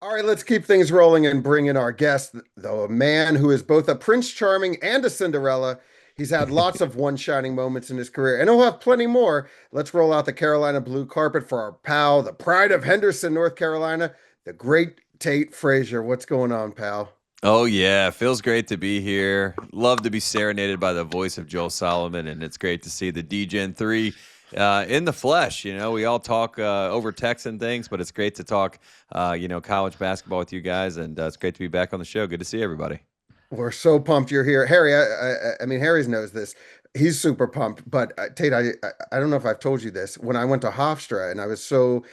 All right, let's keep things rolling and bring in our guest, though a man who is both a Prince Charming and a Cinderella. He's had lots of one shining moments in his career, and he'll have plenty more. Let's roll out the Carolina blue carpet for our pal, the pride of Henderson, North Carolina, the great Tate Frazier. What's going on, pal? Oh yeah, feels great to be here. Love to be serenaded by the voice of Joel Solomon, and it's great to see the DGen 3 in the flesh. We all talk over text and things, but it's great to talk, college basketball with you guys, and it's great to be back on the show. Good to see everybody. We're so pumped you're here, Harry. I mean, Harry knows this. He's super pumped. But Tate, I don't know if I've told you this. When I went to Hofstra and I was so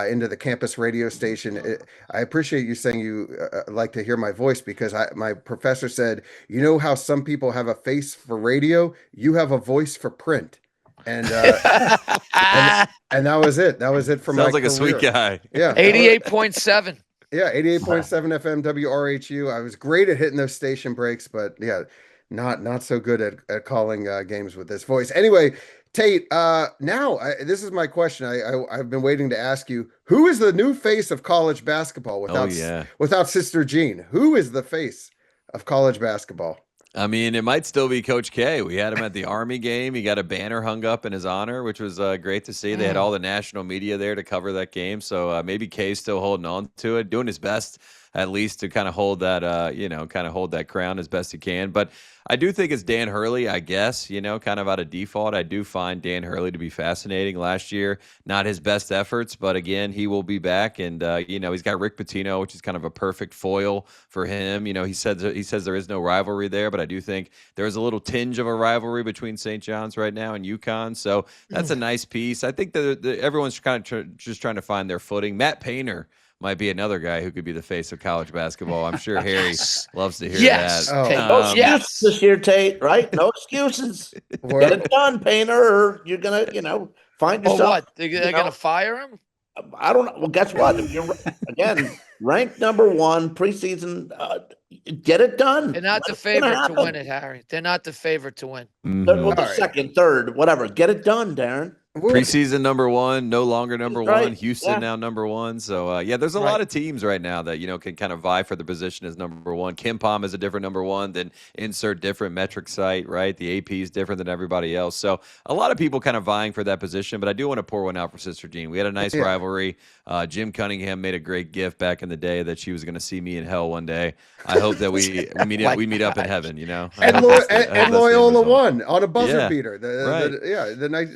into the campus radio station, I appreciate you saying you like to hear my voice because my professor said, you know how some people have a face for radio, you have a voice for print, and and and that was it. That was it for my Sounds like a career. sweet guy. Yeah, 88.7. yeah, 88.7 FM WRHU. I was great at hitting those station breaks, but yeah, not so good at calling games with this voice. Anyway, Tate, this is my question. I've been waiting to ask you, who is the new face of college basketball Oh yeah. without Sister Jean? Who is the face of college basketball? I mean, it might still be Coach K. We had him at the Army game. He got a banner hung up in his honor, which was great to see. They had all the national media there to cover that game. So maybe K's still holding on to it, doing his best at least to kind of hold that, kind of hold that crown as best he can. But I do think it's Dan Hurley, I guess, kind of out of default. I do find Dan Hurley to be fascinating. Last year, not his best efforts, but again, he will be back. And, he's got Rick Pitino, which is kind of a perfect foil for him. He says there is no rivalry there, but I do think there is a little tinge of a rivalry between St. John's right now and UConn. So that's a nice piece. I think that everyone's kind of just trying to find their footing. Matt Painter might be another guy who could be the face of college basketball. I'm sure Harry loves to hear Yes. that. Tate. No excuses Yes. this year, Tate, right? No excuses. Get it done, Painter, or you're going to, find Oh, yourself. what? They're going to fire him? I don't know. Well, guess what? If you're, again, ranked number one preseason, get it done. They're not the What's gonna favorite to happen? win it, Harry. They're not the favorite to win. Mhm. Well, the All right. second, third, whatever. Get it done, Darren. Preseason number one, no longer number Right, one. Houston yeah. now number one. So there's a Right. lot of teams right now that can kind of vie for the position as number one. Kim Pom is a different number one than insert different metric site, right? The AP is different than everybody else. So a lot of people kind of vying for that position. But I do want to pour one out for Sister Jean. We had a nice Yeah. rivalry. Jim Cunningham made a great gift back in the day that she was going to see me in hell one day. I hope that we meet up in heaven. I And, hope Lo- that's the- I hope and that's the end Loyola result. won on a buzzer Yeah, beater. right. The night,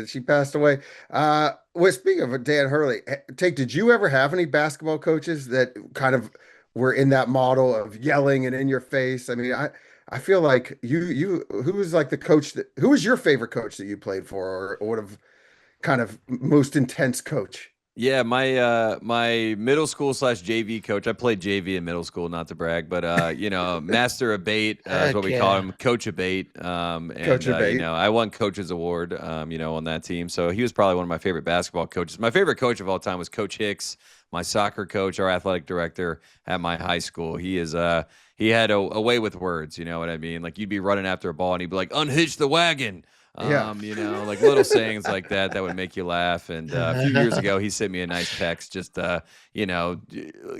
that she passed away. Well, speaking of Dan Hurley, did you ever have any basketball coaches that kind of were in that model of yelling and in your face? I mean, I feel like who was like the coach who was your favorite coach that you played for, or would have kind of most intense coach? Yeah, my middle school / JV coach. I played JV in middle school, not to brag, but master of bait is what we call him, coach of bait. Coach of bait. I won coach's award, on that team. So he was probably one of my favorite basketball coaches. My favorite coach of all time was Coach Hicks, my soccer coach, our athletic director at my high school. He had a way with words. You know what I mean? Like you'd be running after a ball and he'd be like, "Unhitch the wagon." Yeah. Like little sayings like that would make you laugh. And a few years ago, he sent me a nice text, just kind of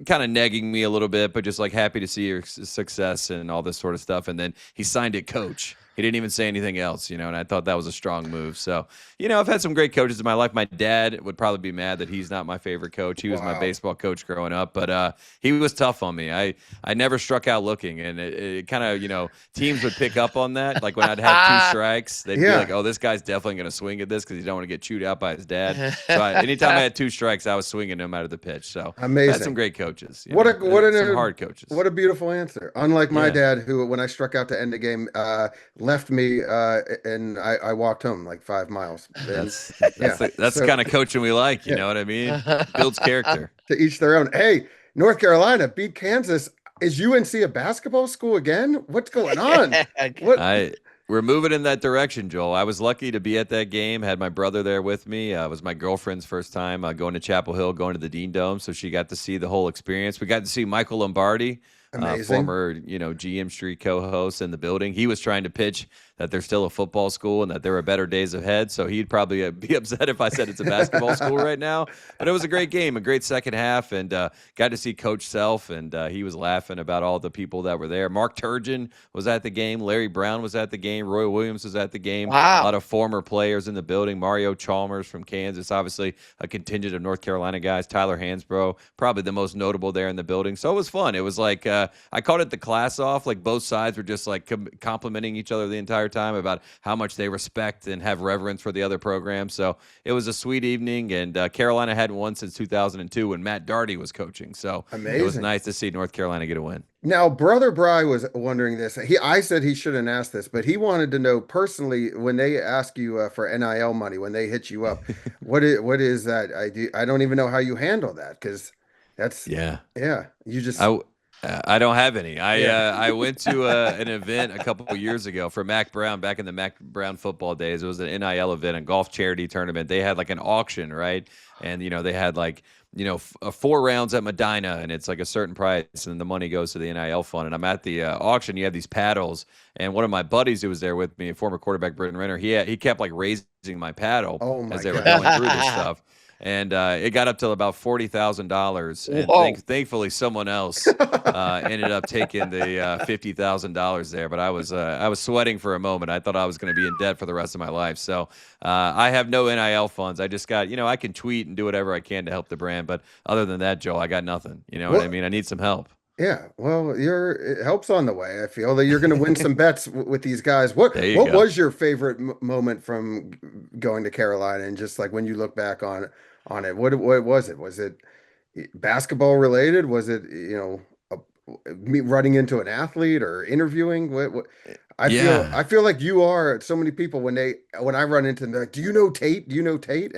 negging me a little bit, but just like happy to see your success and all this sort of stuff. And then he signed it, Coach. He didn't even say anything else, and I thought that was a strong move. So, I've had some great coaches in my life. My dad would probably be mad that he's not my favorite coach. He was my baseball coach growing up, but he was tough on me. I never struck out looking, and it kind of, teams would pick up on that. Like when I'd have two strikes, they'd be like, oh, this guy's definitely going to swing at this because he don't want to get chewed out by his dad. So anytime I had two strikes, I was swinging no matter the pitch. So Amazing. I had some great coaches. What some hard coaches. What a beautiful answer. Unlike my Yeah. dad, who, when I struck out to end the game, left me, and I walked home like 5 miles. And, That's the kind of coaching we like. You know what I mean? Builds character. to each their own. Hey, North Carolina beat Kansas. Is UNC a basketball school again? What's going on? What? We're moving in that direction, Joel. I was lucky to be at that game. Had my brother there with me. It was my girlfriend's first time going to Chapel Hill, going to the Dean Dome, so she got to see the whole experience. We got to see Michael Lombardi, Amazing. former GM Street co-host in the building. He was trying to pitch that they're still a football school and that there are better days ahead. So he'd probably be upset if I said it's a basketball school right now. But it was a great game, a great second half, and got to see Coach Self, and he was laughing about all the people that were there. Mark Turgeon was at the game. Larry Brown was at the game. Roy Williams was at the game. A Wow. lot of former players in the building. Mario Chalmers from Kansas, obviously a contingent of North Carolina guys. Tyler Hansbrough, probably the most notable there in the building. So it was fun. It was like I called it the class off. Like both sides were just like complimenting each other the entire time about how much they respect and have reverence for the other program. So it was a sweet evening, and Carolina hadn't won since 2002 when Matt Darty was coaching. So it was Amazing. nice to see North Carolina get a win. Now, Brother Bry was wondering this. I said he shouldn't ask this, but he wanted to know personally when they ask you for NIL money, when they hit you up, what is that? I don't even know how you handle that because that's Yeah. you just I don't have any. Yeah. I went to an event a couple of years ago for Mac Brown back in the Mac Brown football days. It was an NIL event, a golf charity tournament. They had like an auction, right? And they had like 4 rounds at Medina, and it's like a certain price, and the money goes to the NIL fund. And I'm at the auction. You have these paddles, and one of my buddies who was there with me, a former quarterback, Britton Renner, he kept like raising my paddle Oh my as they were God. going through this stuff. And it got up to about $40,000, and Whoa. thankfully someone else ended up taking the $50,000 there. But I was sweating for a moment. I thought I was going to be in debt for the rest of my life. So I have no NIL funds. I just got I can tweet and do whatever I can to help the brand. But other than that, Joel, I got nothing. You know what I mean? I need some help. Yeah, well, help's on the way. I feel that you're going to win some bets with these guys. What There you go. was your favorite moment from going to Carolina, and just like when you look back on it, what was it? Was it basketball related? Was it me running into an athlete or interviewing? What Yeah. I feel like you are so many people when I run into them, they're like, do you know Tate? Do you know Tate?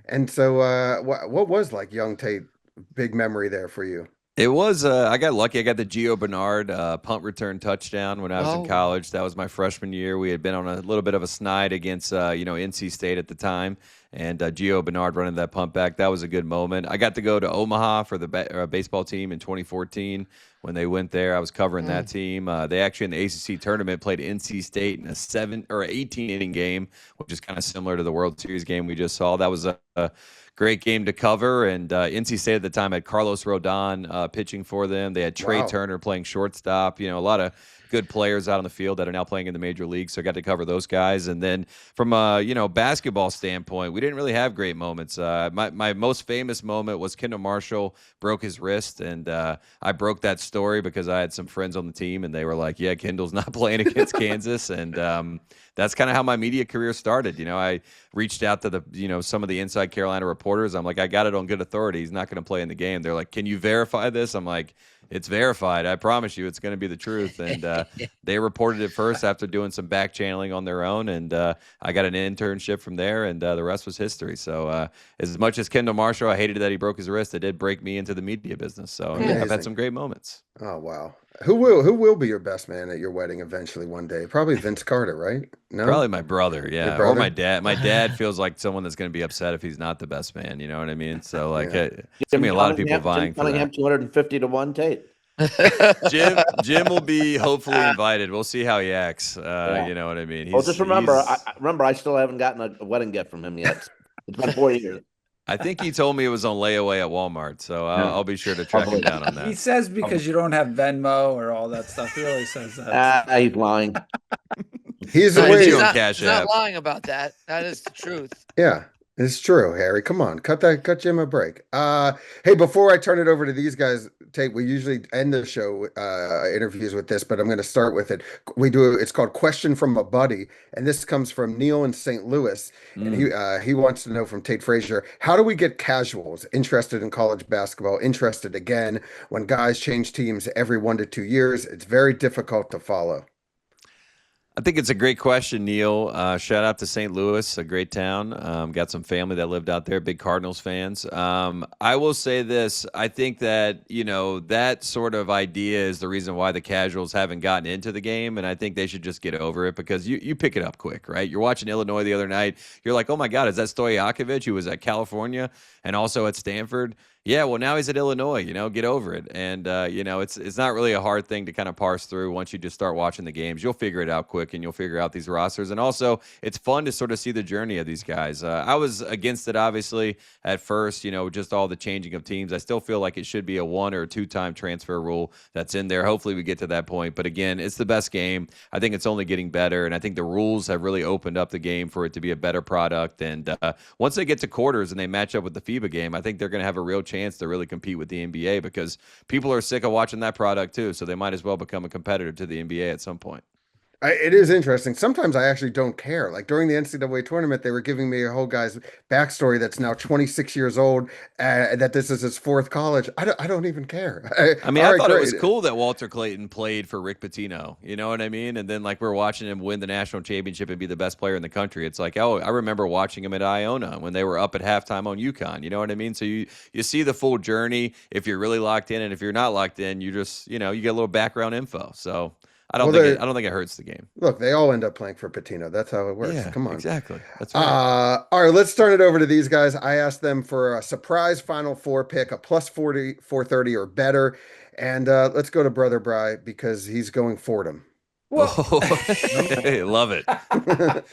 And so what was like young Tate big memory there for you? It was. I got lucky. I got the Gio Bernard punt return touchback when I was in Oh. college. That was my freshman year. We had been on a little bit of a snide against NC State at the time, and Gio Bernard running that punt back. That was a good moment. I got to go to Omaha for the baseball team in 2014 when they went there. I was covering that team. They actually in the ACC tournament played NC State in a 7 or 18 inning game, which is kind of similar to the World Series game we just saw. That was a great game to cover, and NC State at the time had Carlos Rodon pitching for them. They had Trey Wow. Turner playing shortstop. A lot of good players out on the field that are now playing in the major leagues. So I got to cover those guys. And then from a basketball standpoint, we didn't really have great moments. My most famous moment was Kendall Marshall broke his wrist, and I broke that story because I had some friends on the team, and they were like, "Yeah, Kendall's not playing against Kansas," and that's kind of how my media career started. I reached out to the some of the Inside Carolina reporters. I'm like, I got it on good authority. He's not going to play in the game. They're like, can you verify this? I'm like, it's verified. I promise you, it's going to be the truth. And they reported it first after doing some back channeling on their own. And I got an internship from there, and the rest was history. So as much as Kendall Marshall, I hated that he broke his wrist. It did break me into the media business. So yeah, I've Amazing. had some great moments. Oh wow. Who will be your best man at your wedding eventually one day? Probably Vince Carter, right? No. Probably my brother, yeah, or brother? my dad. My dad feels like someone that's going to be upset if he's not the best man. You know what I mean? So like, Yeah. it's gonna be a lot of people vying for Cunningham that. 250 to 1 Tate. Jim will be hopefully invited. We'll see how he acts. Yeah. You know what I mean? Well, just remember, he's- I still haven't gotten a wedding gift from him yet. It's been 4 years. I think he told me it was on layaway at Walmart, so I'll be sure to track him down on He that. says because you don't have Venmo or all that stuff. He always says that. He's lying. He's Right, away. you He's on not, Cash he's not App. lying about that. That is the truth. Yeah, it's true, Harry. Come on, cut Jim a break. Hey, before I turn it over to these guys, Tate, we usually end the show interviews with this, but I'm going to start with it. It's called Question from a Buddy, and this comes from Neil in St. Louis, and he wants to know from Tate Frazier, how do we get casuals interested in college basketball, interested again when guys change teams every 1 to 2 years? It's very difficult to follow. I think it's a great question, Neil. Shout out to St. Louis, a great town. Got some family that lived out there, big Cardinals fans. I will say this. I think that, that sort of idea is the reason why the casuals haven't gotten into the game, and I think they should just get over it because you pick it up quick, right? You're watching Illinois the other night. You're like, oh, my God, is that Stojakovic who was at California and also at Stanford? Yeah, well, now he's at Illinois, get over it. And, it's not really a hard thing to kind of parse through once you just start watching the games. You'll figure it out quick and you'll figure out these rosters. And also, it's fun to sort of see the journey of these guys. I was against it, obviously, at first, just all the changing of teams. I still feel like it should be a 1 or 2-time transfer rule that's in there. Hopefully, we get to that point. But again, it's the best game. I think it's only getting better. And I think the rules have really opened up the game for it to be a better product. And once they get to quarters and they match up with the FIBA game, I think they're going to have a real chance to really compete with the NBA because people are sick of watching that product too. So they might as well become a competitor to the NBA at some point. It is interesting. Sometimes I actually don't care. Like during the NCAA tournament, they were giving me a whole guy's backstory that's now 26 years old, that this is his fourth college. I don't even care. I mean, All I right, thought it great. was cool that Walter Clayton played for Rick Pitino. You know what I mean? And then like we're watching him win the national championship and be the best player in the country. It's like, oh, I remember watching him at Iona when they were up at halftime on UConn. You know what I mean? So you see the full journey if you're really locked in, and if you're not locked in, you just you get a little background info. So I don't Well, think it hurts the game. look, they all end up playing for Patino. That's how it works. Yeah, Come on. exactly. That's right. All right, let's turn it over to these guys. I asked them for a surprise Final Four pick, a plus 40, 430 or better. And let's go to Brother Bry because he's going Fordham. Well, Love it.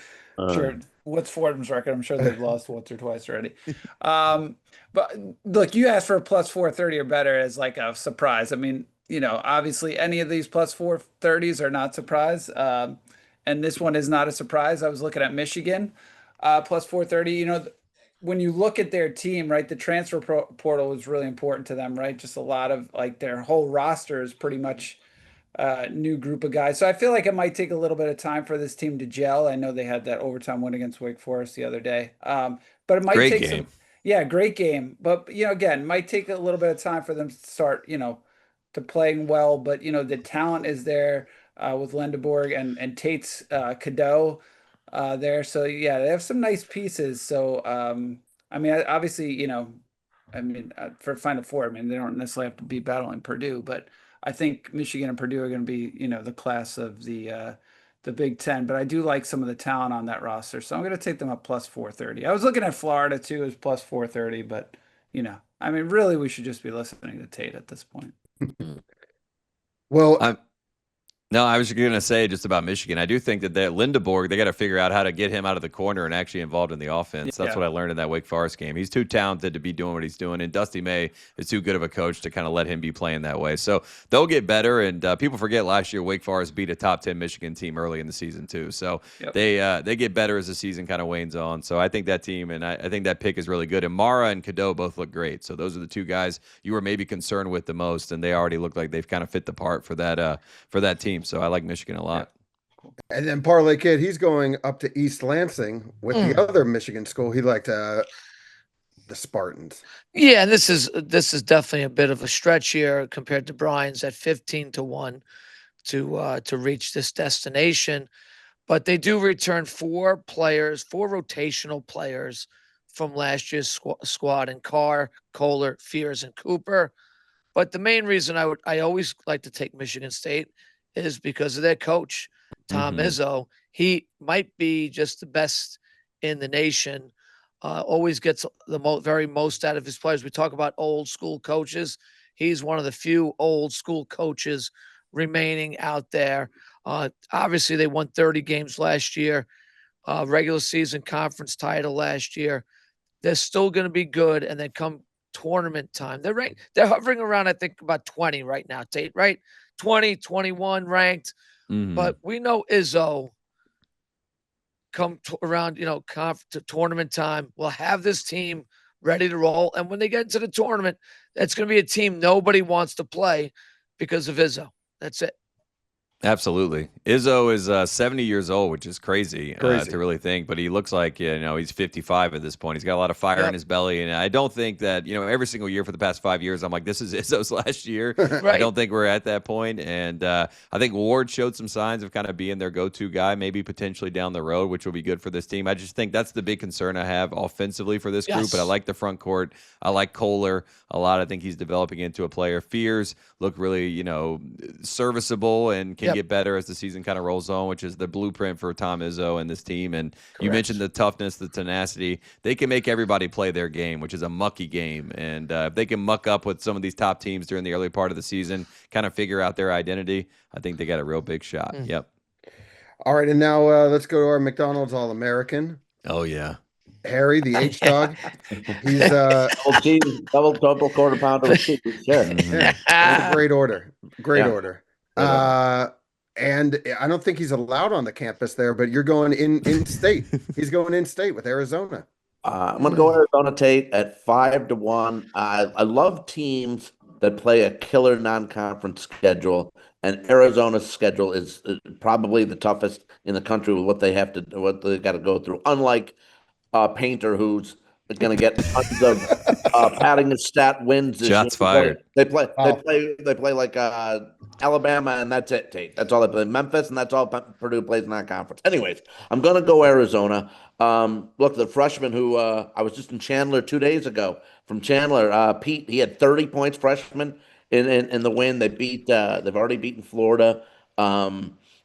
sure. What's Fordham's record? I'm sure they've lost once or twice already. But look, you asked for a plus 430 or better as like a surprise. I mean, obviously any of these plus 430s are not surprise. And this one is not a surprise. I was looking at Michigan, plus 430. When you look at their team, right, the transfer portal is really important to them, right? Just a lot of like their whole roster is pretty much new group of guys. So I feel like it might take a little bit of time for this team to gel. I know they had that overtime win against Wake Forest the other day. But it might Great take game. great game. But again, might take a little bit of time for them to start, to playing well. But the talent is there with Lendeborg and Tate's Cadeau there. So yeah, they have some nice pieces. So I mean, obviously, for Final Four, I mean, they don't necessarily have to be battling Purdue, but I think Michigan and Purdue are going to be, the class of the Big Ten. But I do like some of the talent on that roster, so I'm going to take them up plus 430. I was looking at Florida too as plus 430, but I mean, really, we should just be listening to Tate at this point. Well, No, I was going to say just about Michigan. I do think that Lindeborg, they got to figure out how to get him out of the corner and actually involved in the offense. That's what I learned in that Wake Forest game. He's too talented to be doing what he's doing, and Dusty May is too good of a coach to kind of let him be playing that way. So they'll get better, and people forget last year Wake Forest beat a top 10 Michigan team early in the season too. So they get better as the season kind of wanes on. So I think that team, and I think that pick is really good. And Mara and Cadeau both look great. So those are the two guys you were maybe concerned with the most, and they already look like they've kind of fit the part for that team. So I like Michigan a lot. and then Parlay Kid, he's going up to East Lansing with the other Michigan school. He liked the Spartans. Yeah, and this is definitely a bit of a stretch here compared to Brian's at 15-1 to reach this destination. But they do return 4 rotational players from last year's squad in Carr, Kohler, Fears, and Cooper. But the main reason I always like to take Michigan State is because of their coach, Tom Izzo. He might be just the best in the nation. Always gets the very most out of his players. We talk about old school coaches. He's one of the few old school coaches remaining out there. Obviously, they won 30 games last year, regular season conference title last year. They're still going to be good, and then come tournament time, they're hovering around, I think, about 20 right now, Tate, right? 20, 21 ranked. But we know Izzo come around, to tournament time, will have this team ready to roll. And when they get into the tournament, it's going to be a team nobody wants to play because of Izzo. That's it. Absolutely. Izzo is 70 years old, which is crazy. To really think, but he looks like, he's 55 at this point. He's got a lot of fire in his belly. And I don't think that, every single year for the past 5 years, I'm like, this is Izzo's last year. Right. I don't think we're at that point. And I think Ward showed some signs of kind of being their go-to guy, maybe potentially down the road, which will be good for this team. I just think that's the big concern I have offensively for this group. But I like the front court. I like Kohler a lot. I think he's developing into a player. Fears look really, serviceable and can can get better as the season kind of rolls on, which is the blueprint for Tom Izzo and this team. And you Correct. mentioned the toughness, the tenacity. They can make everybody play their game, which is a mucky game. And if they can muck up with some of these top teams during the early part of the season, kind of figure out their identity, I think they got a real big shot. Yep. All right, and now let's go to our McDonald's All-American. Oh, yeah. Harry, the H dog. He's double quarter pounder with cheese. Sure. yeah, great order. Great Yeah. order. And I don't think he's allowed on the campus there, but you're going in state. He's going in state with Arizona. I'm going to go Arizona Tate at 5-1. I love teams that play a killer non-conference schedule, and Arizona's schedule is probably the toughest in the country with what they got to go through. Unlike Painter, who's going to get tons of padding his stat wins. Shots fired. They play like Alabama, and that's it. Tate. That's all they play. Memphis, and that's all Purdue plays in that conference. Anyways, I'm going to go Arizona. Look, the freshman who I was just in Chandler 2 days ago. From Chandler, Pete, he had 30 points freshman in the win. They've already beaten Florida.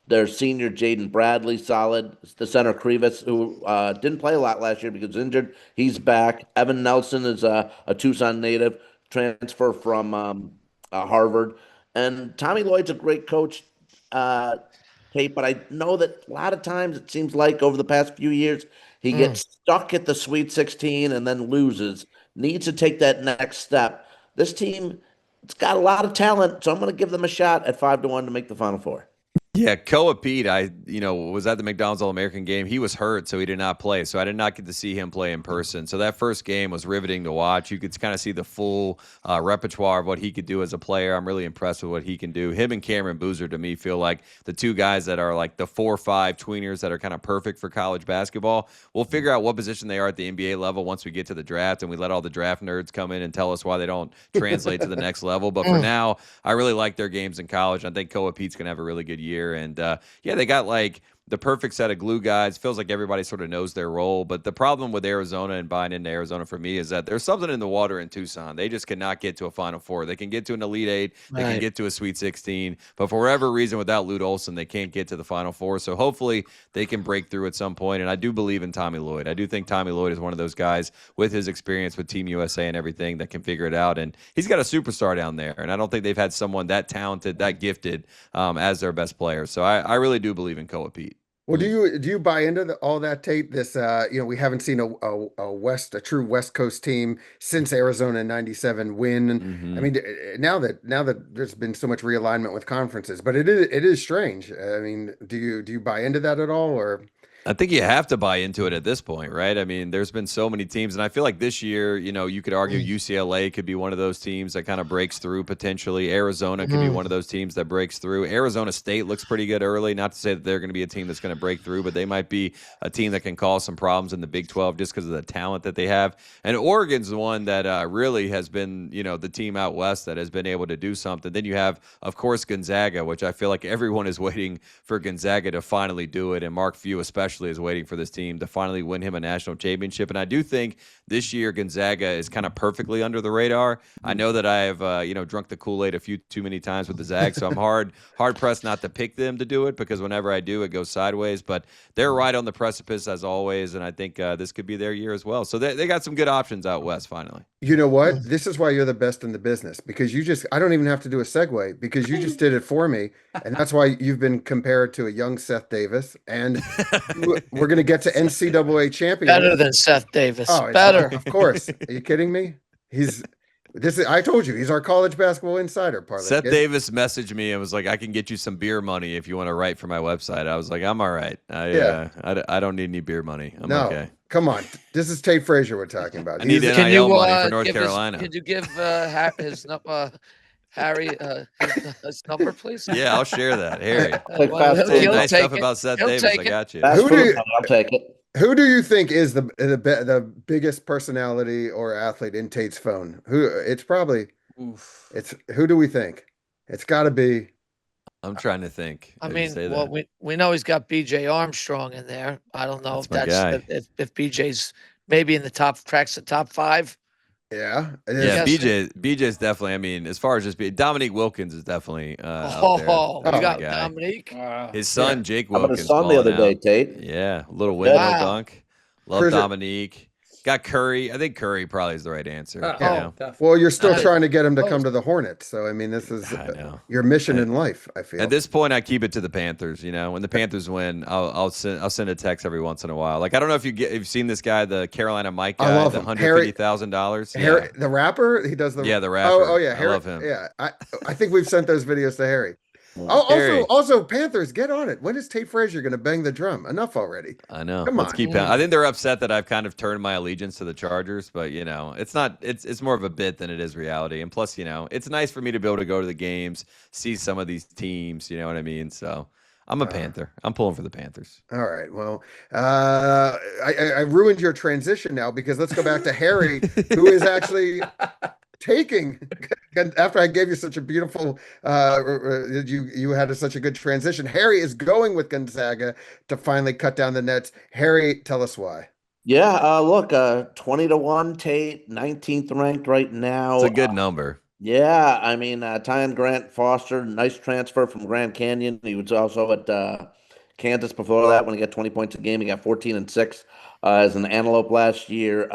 Their senior Jaden Bradley, solid. The center Krivas, who didn't play a lot last year because injured, he's back. Evan Nelson is a Tucson native, transfer from Harvard. And Tommy Lloyd's a great coach, Kate, but I know that a lot of times it seems like over the past few years, he gets stuck at the Sweet 16 and then loses. Needs to take that next step. This team, it's got a lot of talent, so I'm going to give them a shot at 5-1 to make the Final Four. Yeah, Koa Pete, was at the McDonald's All-American game. He was hurt, so he did not play. So I did not get to see him play in person. So that first game was riveting to watch. You could kind of see the full repertoire of what he could do as a player. I'm really impressed with what he can do. Him and Cameron Boozer, to me, feel like the two guys that are like the 4-5 tweeners that are kind of perfect for college basketball. We'll figure out what position they are at the NBA level once we get to the draft, and we let all the draft nerds come in and tell us why they don't translate to the next level. But for now, I really like their games in college. I think Koa Pete's going to have a really good year. And they got like the perfect set of glue guys. Feels like everybody sort of knows their role. But the problem with Arizona and buying into Arizona for me is that there's something in the water in Tucson. They just cannot get to a Final Four. They can get to an Elite Eight. They can get to a Sweet 16. But for whatever reason, without Lute Olson, they can't get to the Final Four. So hopefully they can break through at some point. And I do believe in Tommy Lloyd. I do think Tommy Lloyd is one of those guys with his experience with Team USA and everything that can figure it out. And he's got a superstar down there. And I don't think they've had someone that talented, that gifted as their best player. So I really do believe in Koa Pete. Well, do you buy into all that, Tate? This, we haven't seen a true West Coast team since Arizona in '97 win. I mean, now that there's been so much realignment with conferences, but it is strange. I mean, do you buy into that at all, or? I think you have to buy into it at this point, right? I mean, there's been so many teams, and I feel like this year, you could argue UCLA could be one of those teams that kind of breaks through potentially. Arizona could be one of those teams that breaks through. Arizona State looks pretty good early. Not to say that they're going to be a team that's going to break through, but they might be a team that can cause some problems in the Big 12 just because of the talent that they have. And Oregon's the one that really has been, the team out west that has been able to do something. Then you have, of course, Gonzaga, which I feel like everyone is waiting for Gonzaga to finally do it, and Mark Few especially is waiting for this team to finally win him a national championship. And I do think this year Gonzaga is kind of perfectly under the radar. I know that I have drunk the Kool-Aid a few too many times with the Zags, so I'm hard pressed not to pick them to do it, because whenever I do, it goes sideways. But they're right on the precipice as always, and I think this could be their year as well. So they got some good options out west finally. You know what? This is why you're the best in the business, because I don't even have to do a segue, because you just did it for me. And that's why you've been compared to a young Seth Davis. And we're going to get to NCAA champion. Better than Seth Davis. Oh, better. Of course. Are you kidding me? I told you, he's our college basketball insider. Parlay. Seth Davis messaged me and was like, I can get you some beer money if you want to write for my website. I was like, I'm all right. I don't need any beer money. I'm okay. Come on. This is Tate Frazier we're talking about. I need NIL money for North Carolina. Could you give Harry his number, please? Yeah, I'll share that. Harry. He'll nice take stuff it. about Seth He'll Davis. take I it. got you. I'll take it. Who do you think is the biggest personality or athlete in Tate's phone? Who do we think? It's got to be. I'm trying to think. I mean, we know he's got BJ Armstrong in there. I don't know if BJ's maybe in the cracks the top 5. Yeah, it Yeah, is. Yes. BJ's definitely. I mean, as far as just Dominique Wilkins is definitely up there. Oh, That's you my Oh, got guy. Dominique. His yeah. son Jake How about his Wilkins son the balling other day, out. Tate? Yeah, a little Good. windmill Wow. dunk. Love Chris, Dominique. Got Curry. I think Curry probably is the right answer. You yeah. Oh, know. Well, you're still Nice. trying to get him to come Close. to the Hornets. So, I mean, this is I know. your mission At, in life, I at feel. this point, I keep it to the Panthers. You know, when the Panthers win, I'll send a text every once in a while. Like I don't know if you've seen this guy, the Carolina Mike I guy, love the him. $150,000. Yeah, Harry, the rapper, he does the, yeah, the oh, rapper. yeah, I Harry. love him. Yeah. I think we've sent those videos to Harry. Mm. Oh, Harry. also, Panthers, get on it. When is Tate Frazier going to bang the drum? Enough already. I know. Come Let's on. keep. I think they're upset that I've kind of turned my allegiance to the Chargers, but you know, it's not. It's more of a bit than it is reality. And plus, you know, it's nice for me to be able to go to the games, see some of these teams. You know what I mean? So I'm a Panther. I'm pulling for the Panthers. All right. Well, I ruined your transition now because let's go back to Harry, who is actually taking after I gave you such a beautiful you had such a good transition. Harry is going with Gonzaga to finally cut down the nets. Harry, tell us why. Yeah, look, 20-1 Tate, 19th ranked right now. It's a good number. Yeah, I mean, Tyon Grant Foster, nice transfer from Grand Canyon. He was also at Kansas before that when he got 20 points a game. He got 14 and 6 as an Antelope last year.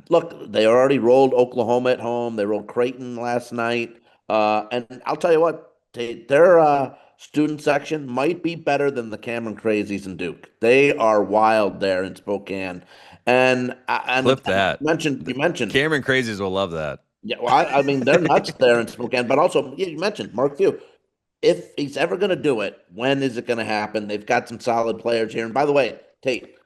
Look, they already rolled Oklahoma at home. They rolled Creighton last night. And I'll tell you what, their student section might be better than the Cameron Crazies in Duke. They are wild there in Spokane. And Flip that. you mentioned Cameron Crazies will love that. yeah, well, I mean, they're nuts there in Spokane, but also you mentioned Mark Few. If he's ever going to do it, when is it going to happen? They've got some solid players here. And by the way, Tate,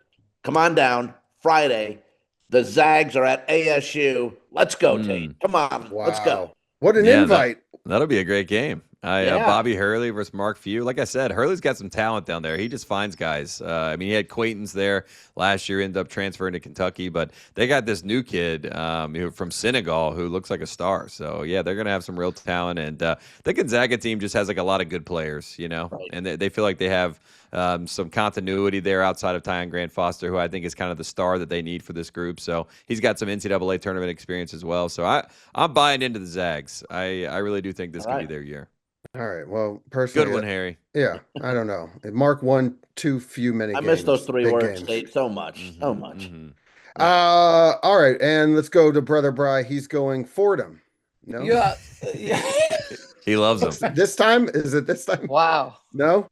come on down Friday. The Zags are at ASU. Let's go, Tate. Come on, let's go. Wow. What an Yeah, invite. That'll be a great game. Yeah. Bobby Hurley versus Mark Few. Like I said, Hurley's got some talent down there. He just finds guys. I mean, he had Quaintance there last year, ended up transferring to Kentucky, but they got this new kid from Senegal who looks like a star. So, yeah, they're going to have some real talent. And the Gonzaga team just has like a lot of good players, you know, Right. and they feel like they have some continuity there outside of Tyon Grant Foster, who I think is kind of the star that they need for this group. So he's got some NCAA tournament experience as well. So I'm buying into the Zags. I really do think this All could right. be their year. All right. Well, personally, Good one, Harry. yeah, I don't know. Mark won too many I games. miss those three big words, games. Tate, so much, so Mhm, much. mhm. All right, and let's go to Brother Bry. He's going Fordham. No, Yeah. Yeah. He loves them. this time is it this time? Wow. No.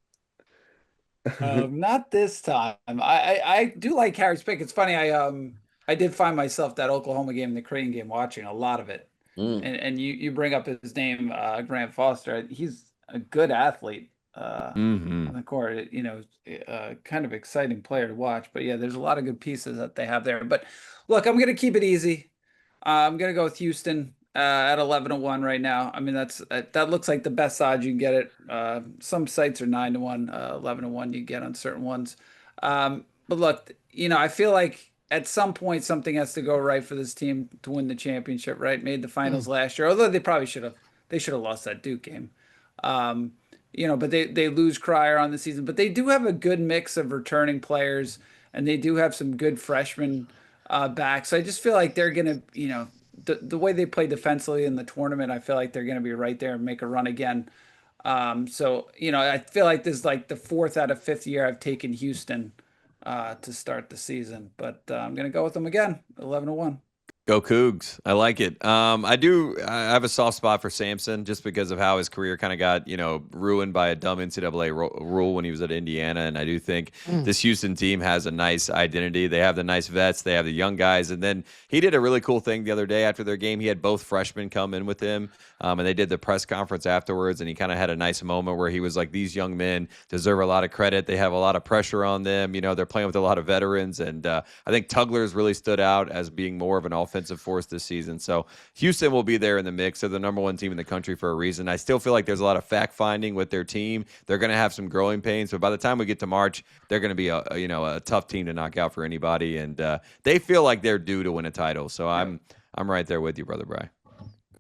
Not this time. I do like Harry's pick. It's funny. I did find myself that Oklahoma game and the Creighton game watching a lot of it. Mm. And you bring up his name, Grant Foster. He's a good athlete Mhm. on the court. You know, kind of exciting player to watch. But yeah, there's a lot of good pieces that they have there. But look, I'm gonna keep it easy. I'm gonna go with Houston at 11-1 right now. I mean, that looks like the best odds you can get it. Some sites are 9-1, 11-1 you get on certain ones. But look, you know, I feel like at some point something has to go right for this team to win the championship. Right, made the finals last year, although they probably should have. They should have lost that Duke game. You know, but they lose Cryer on the season. But they do have a good mix of returning players, and they do have some good freshmen back. So I just feel like they're gonna, you know, the way they play defensively in the tournament, I feel like they're gonna be right there and make a run again. So you know, I feel like this is like the fourth out of fifth year I've taken Houston to start the season, but I'm gonna go with them again, 11-1. Go Cougs. I like it. I have a soft spot for Sampson just because of how his career kind of got, you know, ruined by a dumb NCAA rule when he was at Indiana. And I do think this Houston team has a nice identity. They have the nice vets. They have the young guys. And then he did a really cool thing the other day after their game. He had both freshmen come in with him. And they did the press conference afterwards. And he kind of had a nice moment where he was like, these young men deserve a lot of credit. They have a lot of pressure on them. You know, they're playing with a lot of veterans. And I think Tugler's really stood out as being more of an offensive force this season. So Houston will be there in the mix. They're the number one team in the country for a reason. I still feel like there's a lot of fact finding with their team. They're going to have some growing pains, but by the time we get to March, they're going to be a tough team to knock out for anybody. And they feel like they're due to win a title. So I'm right there with you, Brother Bry.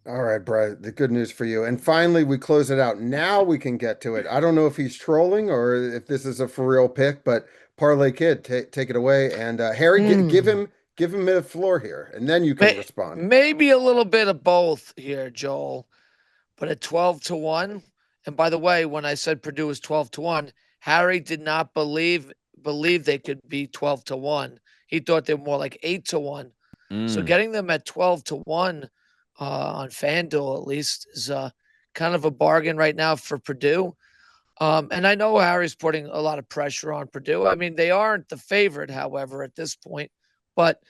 All right, Bry, the good news for you. And finally, we close it out. Now we can get to it. I don't know if he's trolling or if this is a for real pick, but Parlay Kid, take it away. And Harry, give Give him the floor here, and then you can respond. Maybe a little bit of both here, Joel. But at 12-1, and by the way, when I said Purdue was 12-1, Harry did not believe they could be 12-1. He thought they were more like 8-1. So getting them at 12-1 on FanDuel at least is kind of a bargain right now for Purdue. And I know Harry's putting a lot of pressure on Purdue. I mean, they aren't the favorite, however, at this point. But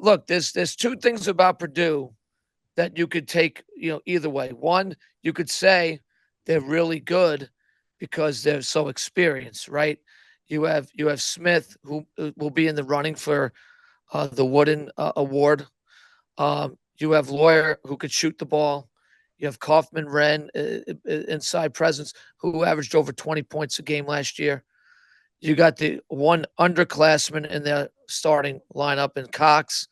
look, there's two things about Purdue that you could take, either way. One, you could say they're really good because they're so experienced, right? You have Smith, who will be in the running for the Wooden Award. You have Lawyer, who could shoot the ball. You have Kaufman Wren, inside presence, who averaged over 20 points a game last year. You got the one underclassman in their starting lineup in Cox,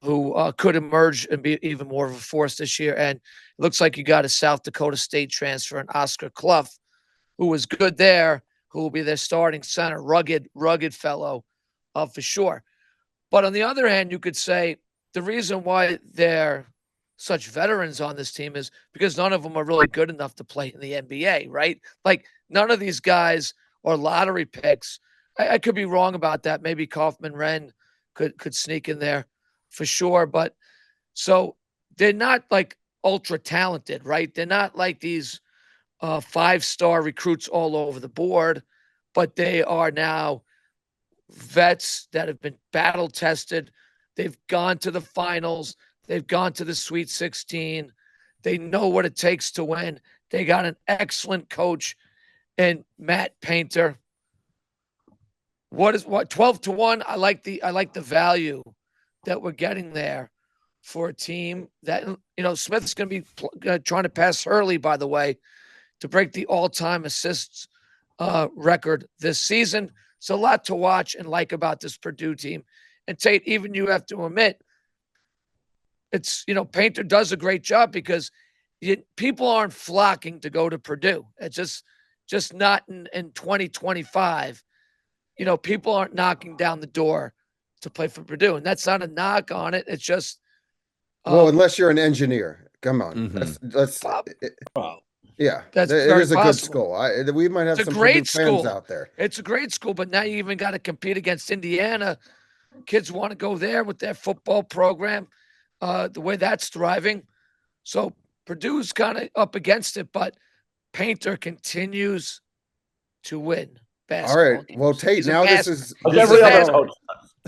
who could emerge and be even more of a force this year. And it looks like you got a South Dakota State transfer in Oscar Clough, who was good there, who will be their starting center, rugged fellow for sure. But on the other hand, you could say the reason why they're such veterans on this team is because none of them are really good enough to play in the NBA, right? Like none of these guys are lottery picks. I could be wrong about that. Maybe Kaufman Wren could sneak in there for sure. But so they're not like ultra talented, right? They're not like these 5-star recruits all over the board, but they are now vets that have been battle tested. They've gone to the finals. They've gone to the Sweet 16. They know what it takes to win. They got an excellent coach in Matt Painter. What 12-1? I like the value that we're getting there for a team that, Smith's going to be trying to pass Hurley, by the way, to break the all-time assists record this season. It's a lot to watch and like about this Purdue team. And Tate, even you have to admit, it's, Painter does a great job because people aren't flocking to go to Purdue. It's just not in 2025. People aren't knocking down the door to play for Purdue. And that's not a knock on it. It's just. Well, unless you're an engineer. Come on. Yeah. That's it is a good school. We might have some great Purdue fans out there. It's a great school, but now you even got to compete against Indiana. Kids want to go there with their football program, the way that's thriving. So Purdue's kind of up against it, but Painter continues to win basketball. All right. Games. Well, Tate, now this is like every other coach.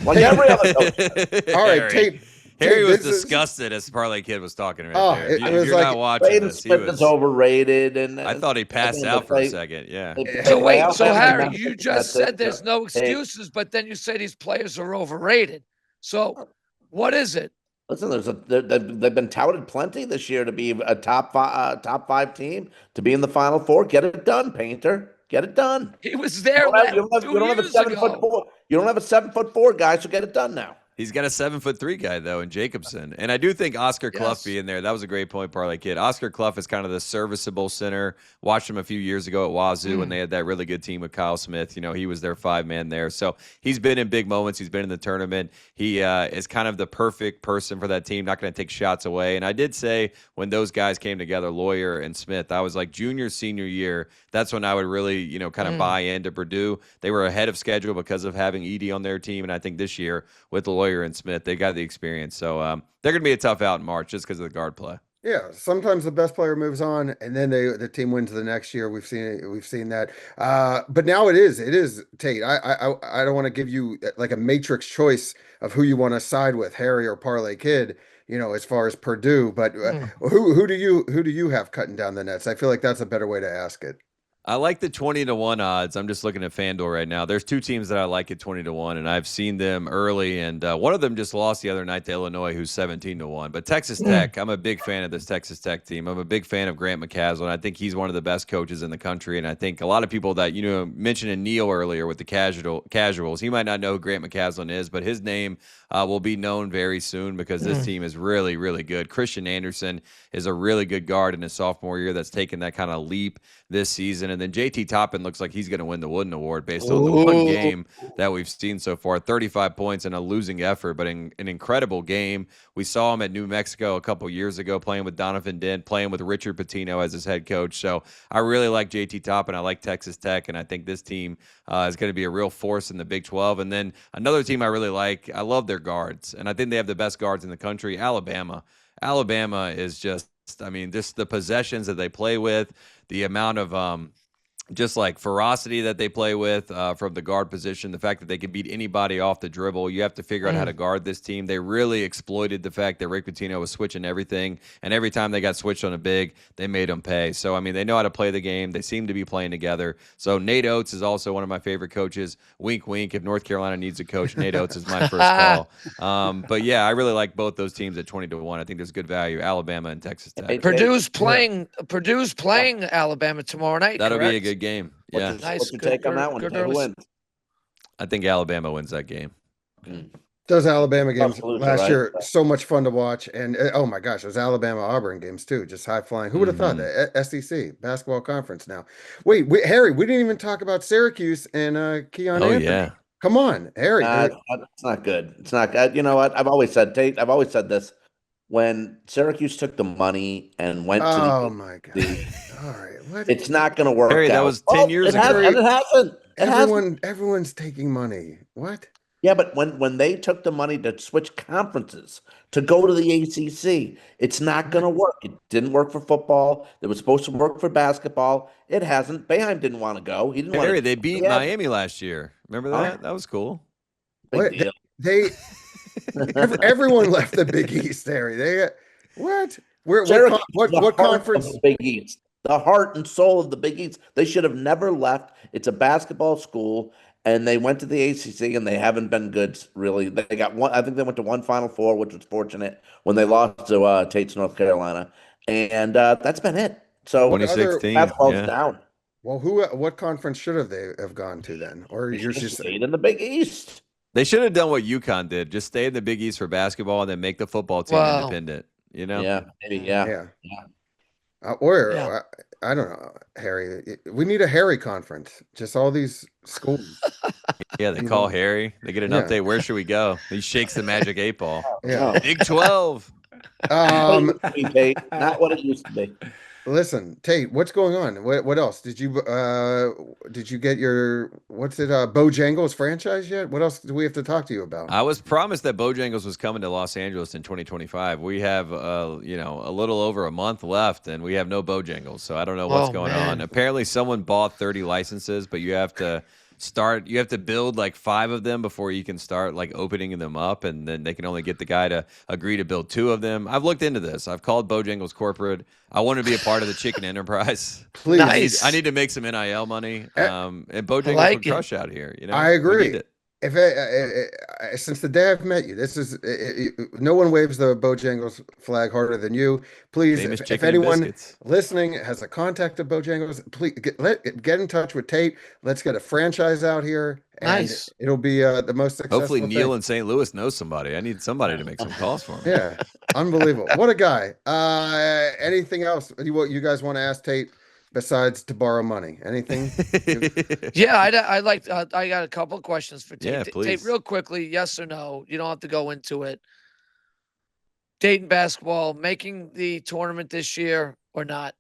Like every other coach. All right, Tate. Harry was disgusted as Parlay Kid was talking right there. You're not watching Braden this. Smith is overrated, and I thought he passed out for a second. Yeah. So Harry, you just said there's no excuses, but then you say these players are overrated. So what is it? Listen, they've been touted plenty this year to be a top five team, to be in the Final Four. Get it done, Painter. Get it done. He was there. You don't have a 7'4". You don't have a 7'4" guy, so get it done now. He's got a 7'3" guy though in Jacobson, and I do think Oscar Clough being there. That was a great point, Parlay Kid. Oscar Clough is kind of the serviceable center. Watched him a few years ago at Wazoo when they had that really good team with Kyle Smith. He was their 5-man there, so he's been in big moments. He's been in the tournament. He is kind of the perfect person for that team. Not going to take shots away. And I did say when those guys came together, Lawyer and Smith, I was like junior, senior year. That's when I would really kind of buy into Purdue. They were ahead of schedule because of having Edey on their team, and I think this year with Lawyer and Smith, they got the experience. So they're going to be a tough out in March just because of the guard play. Yeah, sometimes the best player moves on, and then the team wins the next year. We've seen that. But now it is Tate. I don't want to give you like a matrix choice of who you want to side with, Harry or Parlay Kid. As far as Purdue, but who do you have cutting down the nets? I feel like that's a better way to ask it. I like the 20-1 odds. I'm just looking at FanDuel right now. There's two teams that I like at 20-1, and I've seen them early. And one of them just lost the other night to Illinois, who's 17-1. But Texas Tech, I'm a big fan of this Texas Tech team. I'm a big fan of Grant McCaslin. I think he's one of the best coaches in the country. And I think a lot of people that mentioned Neil earlier with the casuals, he might not know who Grant McCaslin is, but his name will be known very soon because this team is really, really good. Christian Anderson is a really good guard in his sophomore year that's taken that kind of leap this season And then JT Toppin looks like he's going to win the Wooden Award based on the one game that we've seen so far. 35 points in a losing effort, but an incredible game. We saw him at New Mexico a couple years ago playing with Donovan Dent, playing with Richard Pitino as his head coach. So I really like JT Toppin. I like Texas Tech, and I think this team is going to be a real force in the Big 12. And then another team I really like, I love their guards, and I think they have the best guards in the country, Alabama. Alabama is just, I mean, just the possessions that they play with, the amount of just like ferocity that they play with from the guard position, the fact that they can beat anybody off the dribble. You have to figure out how to guard this team. They really exploited the fact that Rick Pitino was switching everything, and every time they got switched on a big, they made them pay. So, I mean, they know how to play the game. They seem to be playing together. So Nate Oates is also one of my favorite coaches. Wink, wink. If North Carolina needs a coach, Nate Oates is my first call. But, yeah, I really like both those teams at 20-1. I think there's good value, Alabama and Texas Tech. Purdue's playing Alabama tomorrow night. That'll correct? be a good game. Yeah. What's your take on that one? Who wins? I think Alabama wins that game. Those Alabama games last year, right? so much fun to watch. And oh my gosh, those Alabama-Auburn games too, just high flying. Who would have thought that? SEC, basketball conference now. Wait, Harry, we didn't even talk about Syracuse and Keon Anthony. Yeah. Come on, Harry. It's not good. It's not good. You know what? I've always said, Tate, I've always said this. When Syracuse took the money and went to oh my God. All right. What? it's not going to work Harry, out. that was 10 years ago. And it hasn't. Everyone's taking money. What? Yeah, but when they took the money to switch conferences to go to the ACC, it's not going to work. It didn't work for football. It was supposed to work for basketball. It hasn't. Boeheim didn't want to go. He didn't want Harry, to. they beat Miami last year. Remember that? That was cool. What? Everyone left the Big East, Harry. What? What conference? The Big East, the heart and soul of the Big East. They should have never left. It's a basketball school, and they went to the ACC, and they haven't been good. Really, they got one. I think they went to one Final Four, which was fortunate when they lost to Tate's North Carolina, and that's been it. So 2016, basketball's down. Well, what conference should they have gone to then? Or you're just stayed in the Big East. They should have done what UConn did. Just stay in the Big East for basketball and then make the football team independent. You know? Yeah, maybe, yeah. I don't know, Harry. We need a Harry conference. Just all these schools. Yeah, they call Harry. They get an update. Where should we go? He shakes the magic 8 ball. Yeah. Big 12. Not what it used to be. Listen, Tate, what's going on? What else? Did you get your Bojangles franchise yet? What else do we have to talk to you about? I was promised that Bojangles was coming to Los Angeles in 2025. We have a little over a month left, and we have no Bojangles, so I don't know what's going on. Apparently, someone bought 30 licenses, but you have to build like 5 of them before you can start like opening them up, and then they can only get the guy to agree to build 2 of them. I've looked into this. I've called Bojangles corporate. I want to be a part of the chicken enterprise. Please. Nice. I need to make some NIL money. And Bojangles would crush out here. You know, I agree. Since the day I've met you, this is no one waves the Bojangles flag harder than you. Please, if anyone listening has a contact of Bojangles, please get in touch with Tate. Let's get a franchise out here. And nice. it'll be the most successful. Hopefully, Neil thing. in St. Louis knows somebody. I need somebody to make some calls for him. Yeah, unbelievable. What a guy. Anything else you guys want to ask Tate? Besides to borrow money, anything? Yeah, I got a couple of questions for Tate. Yeah, please. Tate, real quickly, yes or no? You don't have to go into it. Dayton basketball making the tournament this year or not?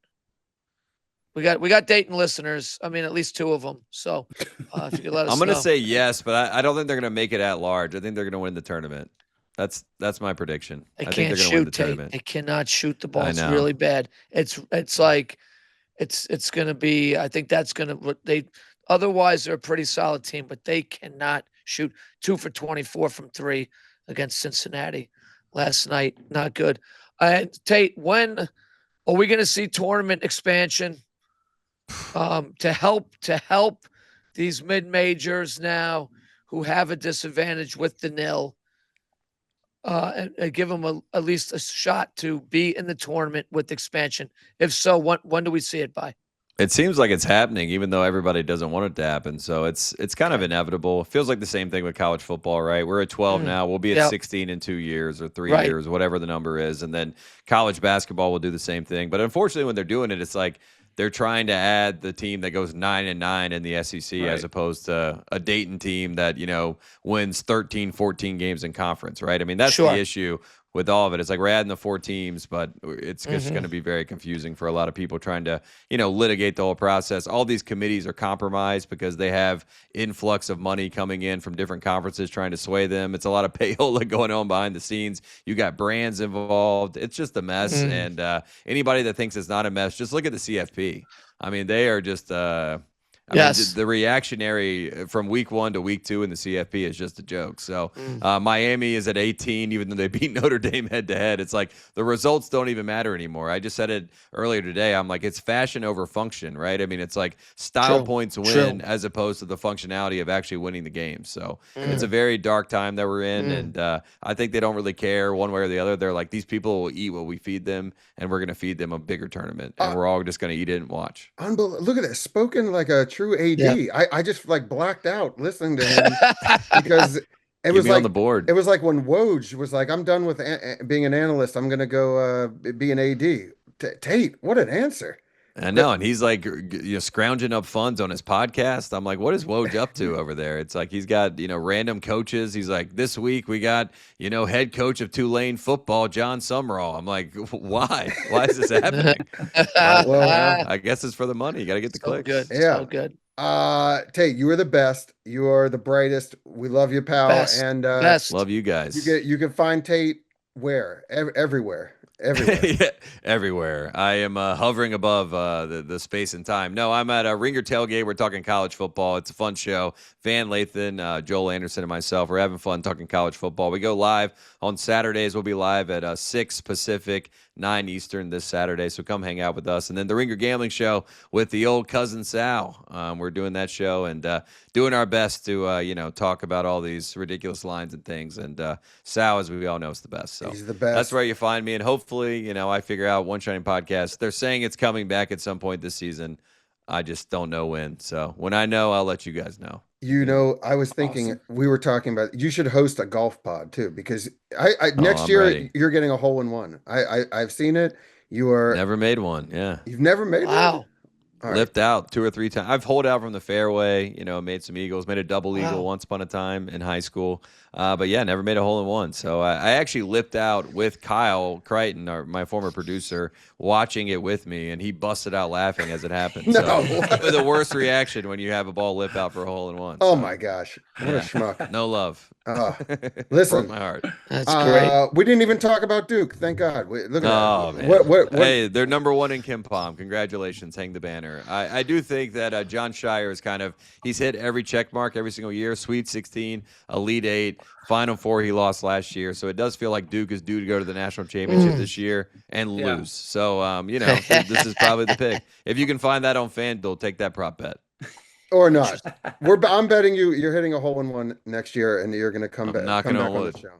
We got Dayton listeners. I mean, at least 2 of them. So if you could let us know. I'm going to say yes, but I don't think they're going to make it at large. I think they're going to win the tournament. That's my prediction. They I think can't they're going to shoot, win the Tate. tournament. They cannot shoot the ball. I It's know. really bad. It's like it's going to be. I think that's going to. Otherwise they're a pretty solid team, but they cannot shoot. 2 for 24 from 3 against Cincinnati last night. Not good. Tate, when are we going to see tournament expansion to help these mid majors now who have a disadvantage with the nil? And give them at least a shot to be in the tournament with expansion. If so, when do we see it by? It seems like it's happening, even though everybody doesn't want it to happen. So it's kind of inevitable. It feels like the same thing with college football, right? We're at 12 now. We'll be at 16 in 2 years or 3 years, whatever the number is. And then college basketball will do the same thing. But unfortunately, when they're doing it, it's like they're trying to add the team that goes 9-9 in the SEC Right. as opposed to a Dayton team that, wins 13, 14 games in conference, right? I mean, that's the Sure. issue with all of it. It's like we're adding the 4 teams, but it's just Mhm. going to be very confusing for a lot of people trying to, litigate the whole process. All these committees are compromised because they have influx of money coming in from different conferences trying to sway them. It's a lot of payola going on behind the scenes. You got brands involved. It's just a mess. Mm. And anybody that thinks it's not a mess, just look at the CFP. I mean, they are just Yes. the reactionary from week 1 to week 2 in the CFP is just a joke. So Mm. Miami is at 18, even though they beat Notre Dame head to head. It's like the results don't even matter anymore. I just said it earlier today. I'm like, it's fashion over function, right? I mean, it's like style True. points win as opposed to the functionality of actually winning the game. So it's a Mm. very dark time that we're in. Mm. And I think they don't really care one way or the other. They're like, these people will eat what we feed them, and we're going to feed them a bigger tournament. And we're all just going to eat it and watch. Look at this. Spoken like a true Yeah. AD. I just like blacked out listening to him because it Get was me on like the board. it was like when Woj was like, "I'm done with being an analyst. I'm gonna go be an AD." Tate, what an answer! I know, and he's like, scrounging up funds on his podcast. I'm like, what is Woj up to over there? It's like he's got, random coaches. He's like, this week we got, head coach of Tulane football, John Summerall. I'm like, why? Why is this happening? Well, I guess it's for the money. You got to get the So clicks. good. Yeah. So good. Tate, you are the best. You are the brightest. We love you, pal. Best. And Best. Love you guys. you can find Tate where? Everywhere. Yeah, everywhere. I am hovering above the space and time. No, I'm at a Ringer Tailgate. We're talking college football. It's a fun show. Van Lathan, Joel Anderson, and myself, we're having fun talking college football. We go live on Saturdays. We'll be live at 6 Pacific, 9 Eastern this Saturday. So come hang out with us. And then the Ringer Gambling Show with the old cousin Sal. We're doing that show and doing our best to, talk about all these ridiculous lines and things. And Sal, as we all know, is the best. So he's the best. that's where you find me. And hopefully, I figure out One Shining Podcast. They're saying it's coming back at some point this season. I just don't know when. So when I know, I'll let you guys know. I was thinking Awesome. we were talking about you should host a golf pod too, because next I'm year ready. you're getting a hole in one. I've seen it. You are Never made one. Yeah. You've never made one? Wow. All right. Lipped out 2 or 3 times. I've holed out from the fairway, made some eagles, made a double Wow. eagle once upon a time in high school. But yeah, never made a hole in one. So I actually lipped out with Kyle Crichton, my former producer, watching it with me, and he busted out laughing as it happened. No. So the worst reaction when you have a ball lip out for a hole in one. Oh So, my gosh. What a yeah. schmuck. No love. Listen. Broke my heart. That's great. We didn't even talk about Duke. Thank God. Look at Oh, that. man. What Hey, they're number 1 in Kim Pom. Congratulations. Hang the banner. I do think that John Shire is he's hit every check mark every single year. Sweet 16, Elite 8, Final 4 he lost last year. So it does feel like Duke is due to go to the national championship this year and Yeah. lose. So, this is probably the pick. If you can find that on FanDuel, take that prop bet. or not. I'm betting you're hitting a hole in one next year and you're going to come I'm back knocking come on back on wood. the show.